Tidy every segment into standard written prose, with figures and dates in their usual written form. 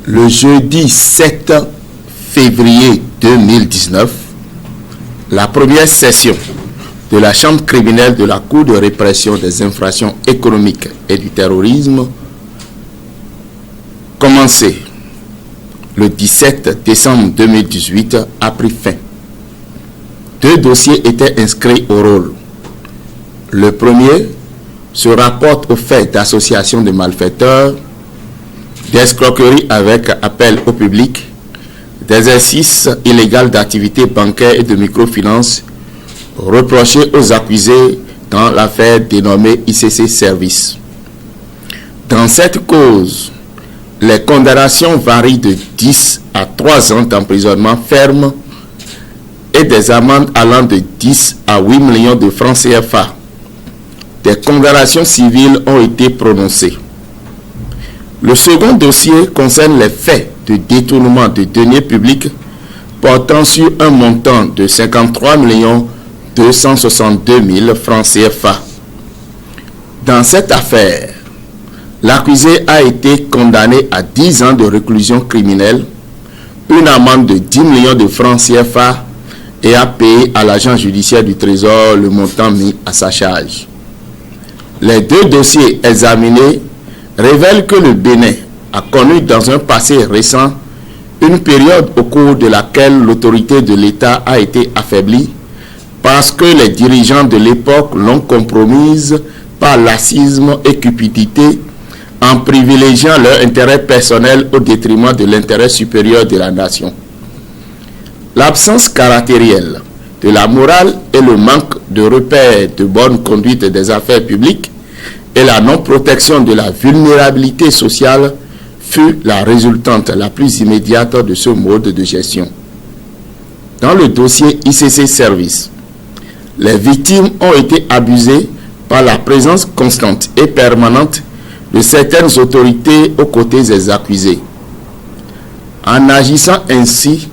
Le jeudi 7 février 2019, la première session de la Chambre criminelle de la Cour de répression des infractions économiques et du terrorisme commencée le 17 décembre 2018 a pris fin. 2 dossiers étaient inscrits au rôle. Le premier se rapporte au fait d'association de malfaiteurs, d'escroquerie avec appel au public, d'exercice illégal d'activités bancaires et de microfinance reprochés aux accusés dans l'affaire dénommée ICC Services. Dans cette cause, les condamnations varient de 10 à 3 ans d'emprisonnement ferme et des amendes allant de 10 à 8 millions de francs CFA. Des condamnations civiles ont été prononcées. Le second dossier concerne les faits de détournement de deniers publics portant sur un montant de 53 262 000 francs CFA. Dans cette affaire, l'accusé a été condamné à 10 ans de réclusion criminelle, une amende de 10 millions de francs CFA et a payé à l'agent judiciaire du Trésor le montant mis à sa charge. Les 2 dossiers examinés révèlent que le Bénin a connu dans un passé récent une période au cours de laquelle l'autorité de l'État a été affaiblie parce que les dirigeants de l'époque l'ont compromise par laxisme et cupidité en privilégiant leur intérêt personnel au détriment de l'intérêt supérieur de la nation. L'absence caractérielle de la morale et le manque de repères de bonne conduite des affaires publiques et la non-protection de la vulnérabilité sociale fut la résultante la plus immédiate de ce mode de gestion. Dans le dossier ICC Services, les victimes ont été abusées par la présence constante et permanente de certaines autorités aux côtés des accusés. En agissant ainsi,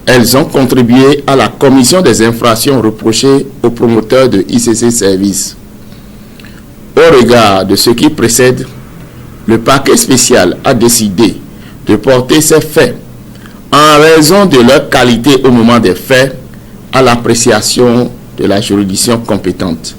elles ont contribué à la commission des infractions reprochées aux promoteurs de ICC Services. Au regard de ce qui précède, le parquet spécial a décidé de porter ces faits en raison de leur qualité au moment des faits à l'appréciation de la juridiction compétente.